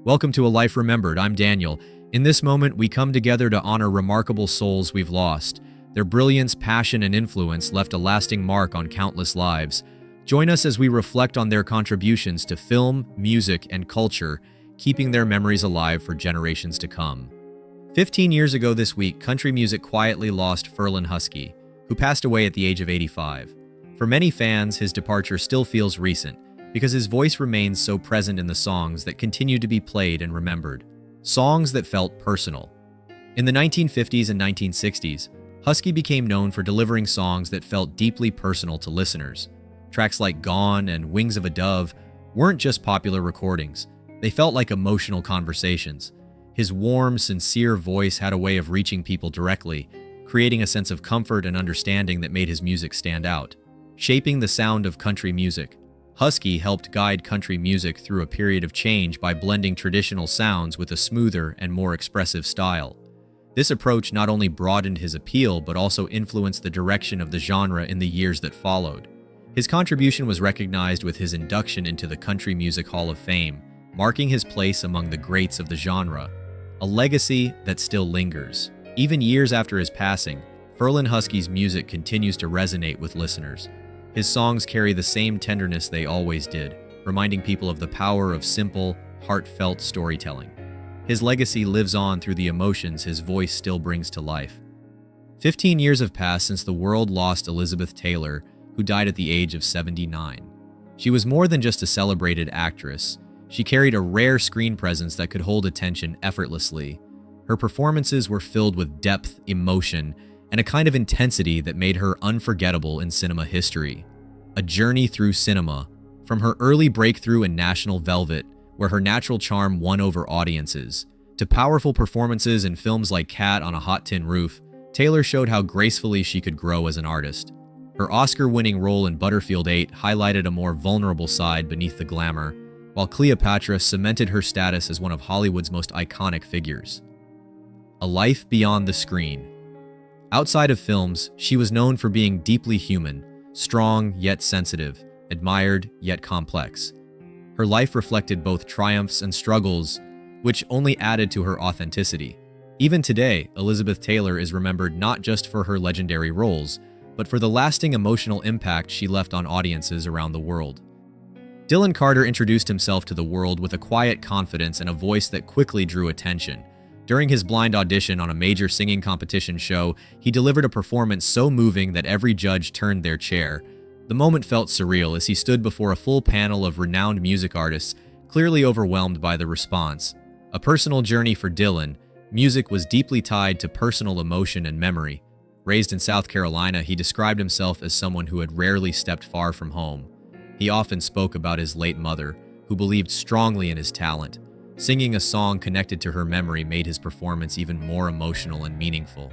Welcome to A Life Remembered. I'm Daniel. In this moment, we come together to honor remarkable souls we've lost. Their brilliance, passion, and influence left a lasting mark on countless lives. Join us as we reflect on their contributions to film, music, and culture, keeping their memories alive for generations to come. 15 years ago this week, country music quietly lost Ferlin Husky, who passed away at the age of 85. For many fans, his departure still feels recent, because his voice remains so present in the songs that continue to be played and remembered. Songs that felt personal. In the 1950s and 1960s, Husky became known for delivering songs that felt deeply personal to listeners. Tracks like Gone and Wings of a Dove weren't just popular recordings. They felt like emotional conversations. His warm, sincere voice had a way of reaching people directly, creating a sense of comfort and understanding that made his music stand out. Shaping the sound of country music, Husky helped guide country music through a period of change by blending traditional sounds with a smoother and more expressive style. This approach not only broadened his appeal but also influenced the direction of the genre in the years that followed. His contribution was recognized with his induction into the Country Music Hall of Fame, marking his place among the greats of the genre, a legacy that still lingers. Even years after his passing, Ferlin Husky's music continues to resonate with listeners. His songs carry the same tenderness they always did, reminding people of the power of simple, heartfelt storytelling. His legacy lives on through the emotions his voice still brings to life. 15 years have passed since the world lost Elizabeth Taylor, who died at the age of 79. She was more than just a celebrated actress. She carried a rare screen presence that could hold attention effortlessly. Her performances were filled with depth, emotion, and a kind of intensity that made her unforgettable in cinema history. A journey through cinema, from her early breakthrough in National Velvet, where her natural charm won over audiences, to powerful performances in films like Cat on a Hot Tin Roof, Taylor showed how gracefully she could grow as an artist. Her Oscar-winning role in Butterfield 8 highlighted a more vulnerable side beneath the glamour, while Cleopatra cemented her status as one of Hollywood's most iconic figures. A life beyond the screen. Outside of films, she was known for being deeply human, strong yet sensitive, admired yet complex. Her life reflected both triumphs and struggles, which only added to her authenticity. Even today, Elizabeth Taylor is remembered not just for her legendary roles, but for the lasting emotional impact she left on audiences around the world. Dylan Carter introduced himself to the world with a quiet confidence and a voice that quickly drew attention. During his blind audition on a major singing competition show, he delivered a performance so moving that every judge turned their chair. The moment felt surreal as he stood before a full panel of renowned music artists, clearly overwhelmed by the response. A personal journey for Dylan, music was deeply tied to personal emotion and memory. Raised in South Carolina, he described himself as someone who had rarely stepped far from home. He often spoke about his late mother, who believed strongly in his talent. Singing a song connected to her memory made his performance even more emotional and meaningful.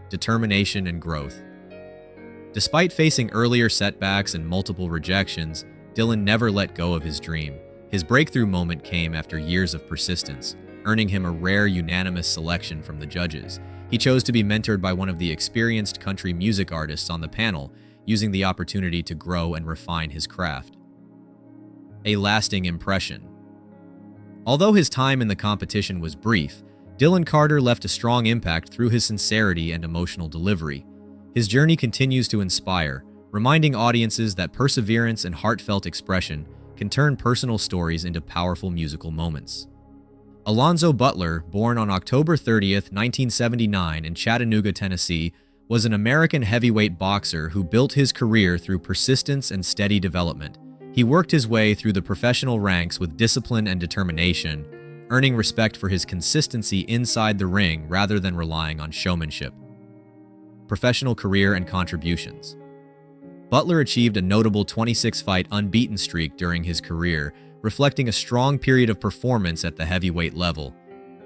Determination and growth. Despite facing earlier setbacks and multiple rejections, Dylan never let go of his dream. His breakthrough moment came after years of persistence, earning him a rare unanimous selection from the judges. He chose to be mentored by one of the experienced country music artists on the panel, using the opportunity to grow and refine his craft. A lasting impression. Although his time in the competition was brief, Dylan Carter left a strong impact through his sincerity and emotional delivery. His journey continues to inspire, reminding audiences that perseverance and heartfelt expression can turn personal stories into powerful musical moments. Alonzo Butler, born on October 30th, 1979 in Chattanooga, Tennessee, was an American heavyweight boxer who built his career through persistence and steady development. He worked his way through the professional ranks with discipline and determination, earning respect for his consistency inside the ring rather than relying on showmanship. Professional career and contributions. Butler achieved a notable 26-fight unbeaten streak during his career, reflecting a strong period of performance at the heavyweight level.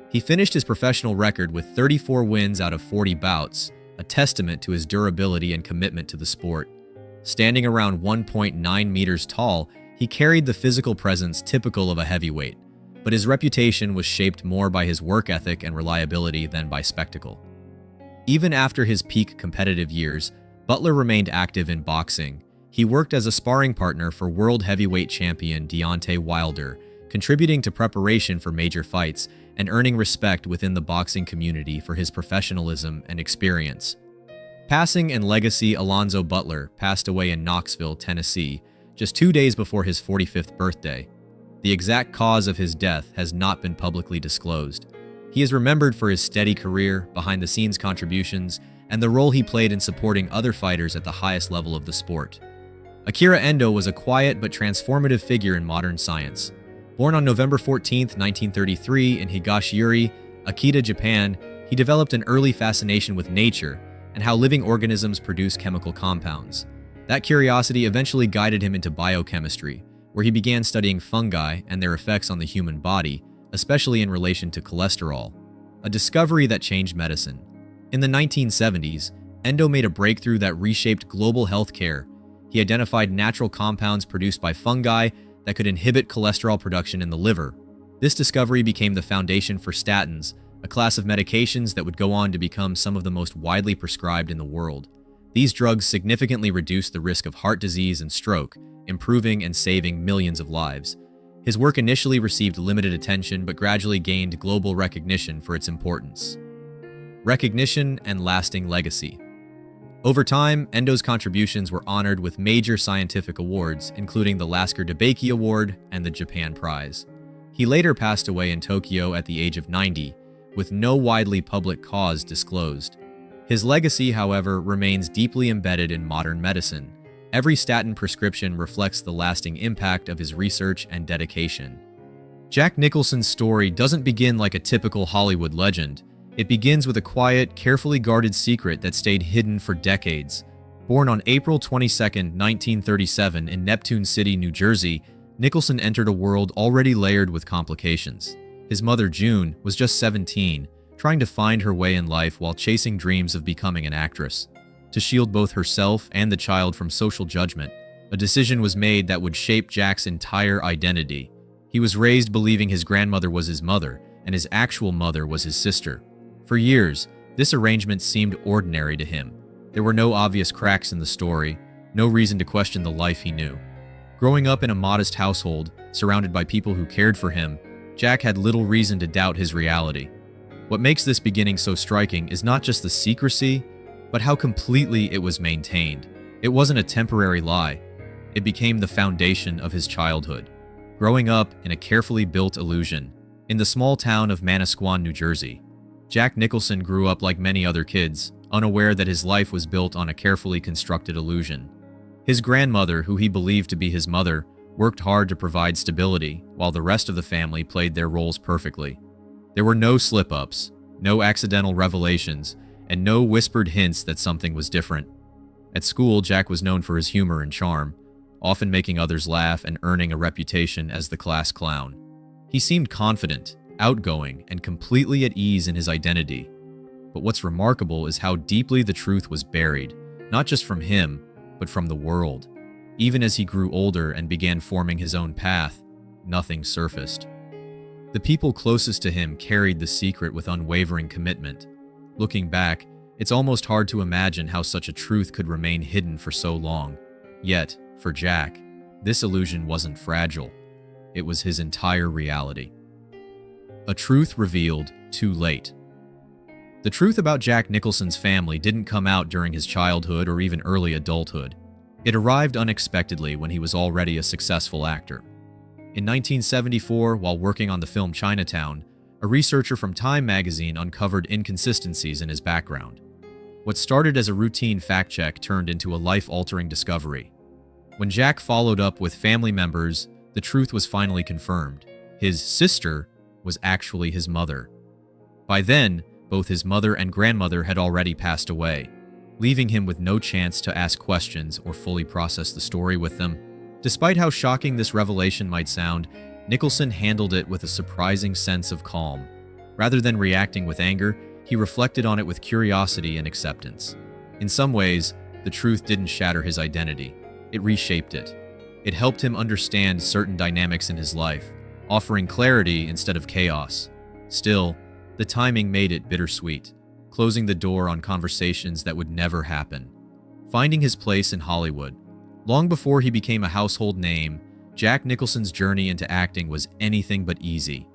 He finished his professional record with 34 wins out of 40 bouts, a testament to his durability and commitment to the sport. Standing around 1.9 meters tall, he carried the physical presence typical of a heavyweight, but his reputation was shaped more by his work ethic and reliability than by spectacle. Even after his peak competitive years, Butler remained active in boxing. He worked as a sparring partner for world heavyweight champion Deontay Wilder, contributing to preparation for major fights and earning respect within the boxing community for his professionalism and experience. Passing and legacy: Alonzo Butler passed away in Knoxville, Tennessee, just 2 days before his 45th birthday. The exact cause of his death has not been publicly disclosed. He is remembered for his steady career, behind-the-scenes contributions, and the role he played in supporting other fighters at the highest level of the sport. Akira Endo was a quiet but transformative figure in modern science. Born on November 14, 1933 in Higashiyuri, Akita, Japan, he developed an early fascination with nature and how living organisms produce chemical compounds. That curiosity eventually guided him into biochemistry, where he began studying fungi and their effects on the human body, especially in relation to cholesterol, a discovery that changed medicine. In the 1970s, Endo made a breakthrough that reshaped global healthcare. He identified natural compounds produced by fungi that could inhibit cholesterol production in the liver. This discovery became the foundation for statins, a class of medications that would go on to become some of the most widely prescribed in the world. These drugs significantly reduced the risk of heart disease and stroke, improving and saving millions of lives. His work initially received limited attention but gradually gained global recognition for its importance. Recognition and lasting legacy. Over time, Endo's contributions were honored with major scientific awards, including the Lasker DeBakey Award and the Japan Prize. He later passed away in Tokyo at the age of 90, with no widely public cause disclosed. His legacy, however, remains deeply embedded in modern medicine. Every statin prescription reflects the lasting impact of his research and dedication. Jack Nicholson's story doesn't begin like a typical Hollywood legend. It begins with a quiet, carefully guarded secret that stayed hidden for decades. Born on April 22, 1937 in Neptune City, New Jersey, Nicholson entered a world already layered with complications. His mother, June, was just 17, trying to find her way in life while chasing dreams of becoming an actress. To shield both herself and the child from social judgment, a decision was made that would shape Jack's entire identity. He was raised believing his grandmother was his mother, and his actual mother was his sister. For years, this arrangement seemed ordinary to him. There were no obvious cracks in the story, no reason to question the life he knew. Growing up in a modest household, surrounded by people who cared for him, Jack had little reason to doubt his reality. What makes this beginning so striking is not just the secrecy, but how completely it was maintained. It wasn't a temporary lie. It became the foundation of his childhood. Growing up in a carefully built illusion, in the small town of Manasquan, New Jersey, Jack Nicholson grew up like many other kids, unaware that his life was built on a carefully constructed illusion. His grandmother, who he believed to be his mother, worked hard to provide stability, while the rest of the family played their roles perfectly. There were no slip-ups, no accidental revelations, and no whispered hints that something was different. At school, Jack was known for his humor and charm, often making others laugh and earning a reputation as the class clown. He seemed confident, outgoing, and completely at ease in his identity. But what's remarkable is how deeply the truth was buried, not just from him, but from the world. Even as he grew older and began forming his own path, nothing surfaced. The people closest to him carried the secret with unwavering commitment. Looking back, it's almost hard to imagine how such a truth could remain hidden for so long. Yet, for Jack, this illusion wasn't fragile. It was his entire reality. A truth revealed too late. The truth about Jack Nicholson's family didn't come out during his childhood or even early adulthood. It arrived unexpectedly when he was already a successful actor. In 1974, while working on the film Chinatown, a researcher from Time magazine uncovered inconsistencies in his background. What started as a routine fact-check turned into a life-altering discovery. When Jack followed up with family members, the truth was finally confirmed. His sister was actually his mother. By then, both his mother and grandmother had already passed away, leaving him with no chance to ask questions or fully process the story with them. Despite how shocking this revelation might sound, Nicholson handled it with a surprising sense of calm. Rather than reacting with anger, he reflected on it with curiosity and acceptance. In some ways, the truth didn't shatter his identity. It reshaped it. It helped him understand certain dynamics in his life, offering clarity instead of chaos. Still, the timing made it bittersweet, closing the door on conversations that would never happen. Finding his place in Hollywood. Long before he became a household name, Jack Nicholson's journey into acting was anything but easy.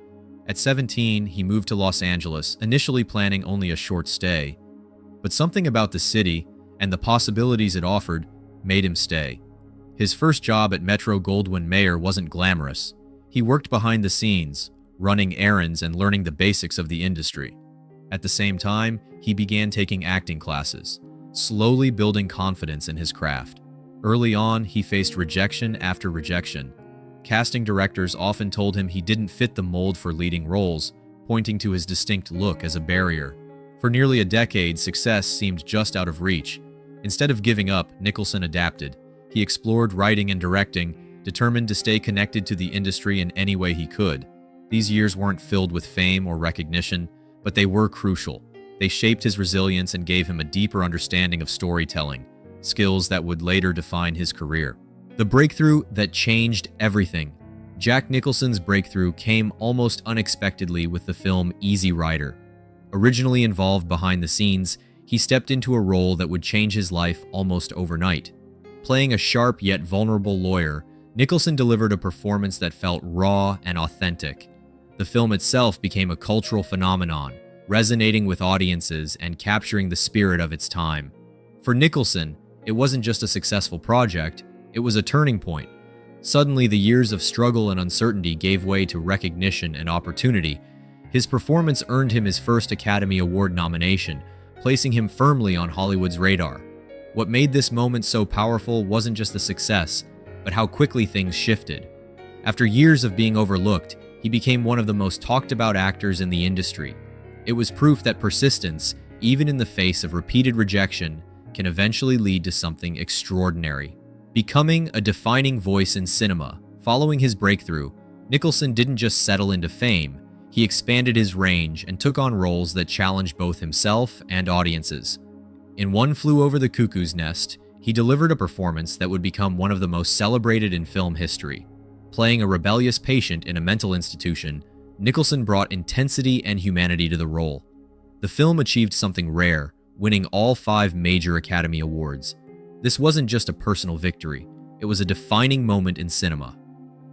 At 17, he moved to Los Angeles, initially planning only a short stay. But something about the city and the possibilities it offered made him stay. His first job at Metro-Goldwyn-Mayer wasn't glamorous. He worked behind the scenes, running errands and learning the basics of the industry. At the same time, he began taking acting classes, slowly building confidence in his craft. Early on, he faced rejection after rejection. Casting directors often told him he didn't fit the mold for leading roles, pointing to his distinct look as a barrier. For nearly a decade, success seemed just out of reach. Instead of giving up, Nicholson adapted. He explored writing and directing, determined to stay connected to the industry in any way he could. These years weren't filled with fame or recognition, but they were crucial. They shaped his resilience and gave him a deeper understanding of storytelling, skills that would later define his career. The breakthrough that changed everything. Jack Nicholson's breakthrough came almost unexpectedly with the film Easy Rider. Originally involved behind the scenes, he stepped into a role that would change his life almost overnight. Playing a sharp yet vulnerable lawyer, Nicholson delivered a performance that felt raw and authentic. The film itself became a cultural phenomenon, resonating with audiences and capturing the spirit of its time. For Nicholson, it wasn't just a successful project, it was a turning point. Suddenly, the years of struggle and uncertainty gave way to recognition and opportunity. His performance earned him his first Academy Award nomination, placing him firmly on Hollywood's radar. What made this moment so powerful wasn't just the success, but how quickly things shifted. After years of being overlooked, he became one of the most talked about actors in the industry. It was proof that persistence, even in the face of repeated rejection, can eventually lead to something extraordinary. Becoming a defining voice in cinema, following his breakthrough, Nicholson didn't just settle into fame, he expanded his range and took on roles that challenged both himself and audiences. In One Flew Over the Cuckoo's Nest, he delivered a performance that would become one of the most celebrated in film history. Playing a rebellious patient in a mental institution, Nicholson brought intensity and humanity to the role. The film achieved something rare, winning all 5 major Academy Awards. This wasn't just a personal victory, it was a defining moment in cinema.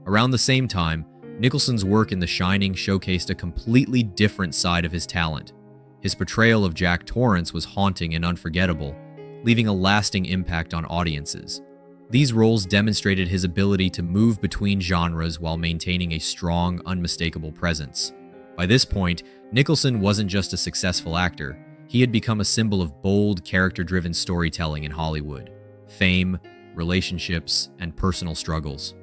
Around the same time, Nicholson's work in The Shining showcased a completely different side of his talent. His portrayal of Jack Torrance was haunting and unforgettable, leaving a lasting impact on audiences. These roles demonstrated his ability to move between genres while maintaining a strong, unmistakable presence. By this point, Nicholson wasn't just a successful actor, he had become a symbol of bold, character-driven storytelling in Hollywood. Fame, relationships, and personal struggles.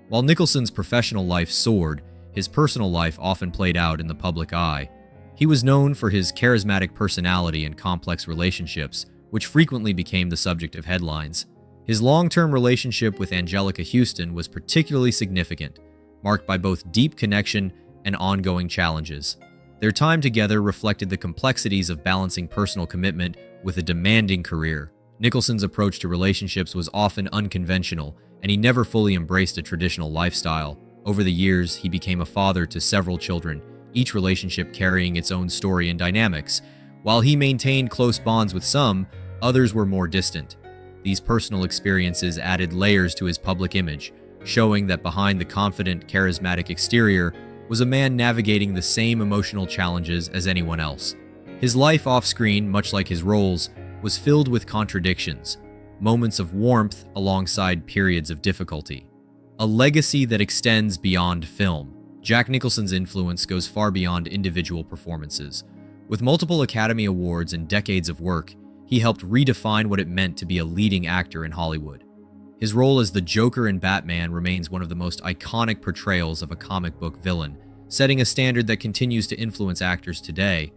While Nicholson's professional life soared, his personal life often played out in the public eye. He was known for his charismatic personality and complex relationships, which frequently became the subject of headlines. His long-term relationship with Anjelica Huston was particularly significant, marked by both deep connection and ongoing challenges. Their time together reflected the complexities of balancing personal commitment with a demanding career. Nicholson's approach to relationships was often unconventional, and he never fully embraced a traditional lifestyle. Over the years, he became a father to several children, each relationship carrying its own story and dynamics. While he maintained close bonds with some, others were more distant. These personal experiences added layers to his public image, showing that behind the confident, charismatic exterior was a man navigating the same emotional challenges as anyone else. His life off-screen, much like his roles, was filled with contradictions, moments of warmth alongside periods of difficulty. A legacy that extends beyond film. Jack Nicholson's influence goes far beyond individual performances. With multiple Academy Awards and decades of work, he helped redefine what it meant to be a leading actor in Hollywood. His role as the Joker in Batman remains one of the most iconic portrayals of a comic book villain, setting a standard that continues to influence actors today.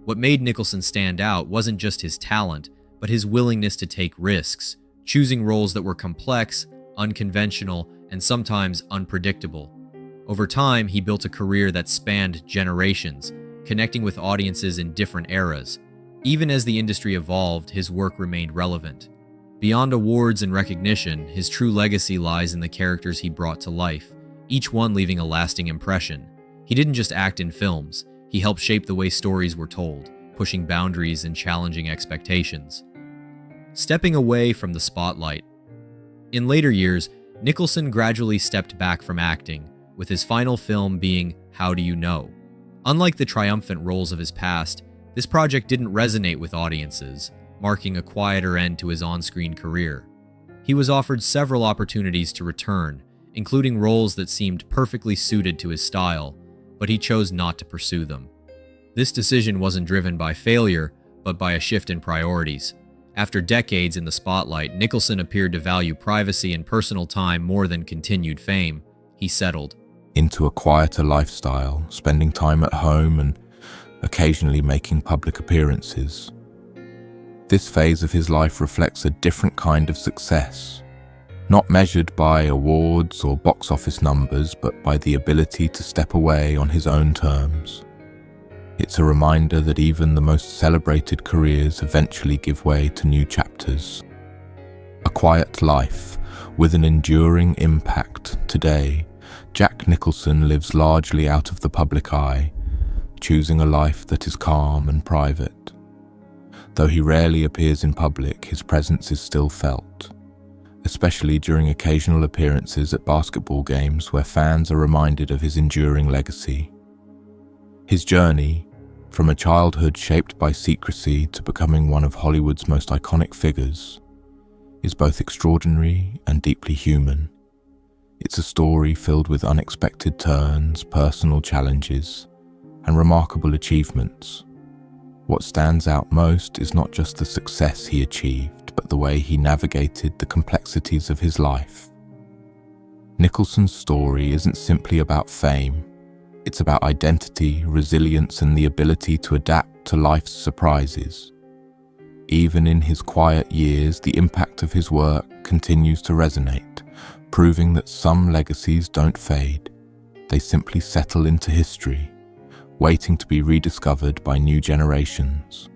What made Nicholson stand out wasn't just his talent, but his willingness to take risks, choosing roles that were complex, unconventional, and sometimes unpredictable. Over time, he built a career that spanned generations, connecting with audiences in different eras. Even as the industry evolved, his work remained relevant. Beyond awards and recognition, his true legacy lies in the characters he brought to life, each one leaving a lasting impression. He didn't just act in films, he helped shape the way stories were told, pushing boundaries and challenging expectations. Stepping away from the spotlight. In later years, Nicholson gradually stepped back from acting, with his final film being How Do You Know? Unlike the triumphant roles of his past, this project didn't resonate with audiences, marking a quieter end to his on-screen career. He was offered several opportunities to return, including roles that seemed perfectly suited to his style, but he chose not to pursue them. This decision wasn't driven by failure, but by a shift in priorities. After decades in the spotlight, Nicholson appeared to value privacy and personal time more than continued fame. He settled into a quieter lifestyle, spending time at home and occasionally making public appearances. This phase of his life reflects a different kind of success, not measured by awards or box office numbers, but by the ability to step away on his own terms. It's a reminder that even the most celebrated careers eventually give way to new chapters. A quiet life with an enduring impact. Today, Jack Nicholson lives largely out of the public eye, choosing a life that is calm and private. Though he rarely appears in public, his presence is still felt, especially during occasional appearances at basketball games where fans are reminded of his enduring legacy. His journey, from a childhood shaped by secrecy to becoming one of Hollywood's most iconic figures, is both extraordinary and deeply human. It's a story filled with unexpected turns, personal challenges, and remarkable achievements. What stands out most is not just the success he achieved, but the way he navigated the complexities of his life. Nicholson's story isn't simply about fame. It's about identity, resilience, and the ability to adapt to life's surprises. Even in his quiet years, the impact of his work continues to resonate, proving that some legacies don't fade. They simply settle into history, waiting to be rediscovered by new generations.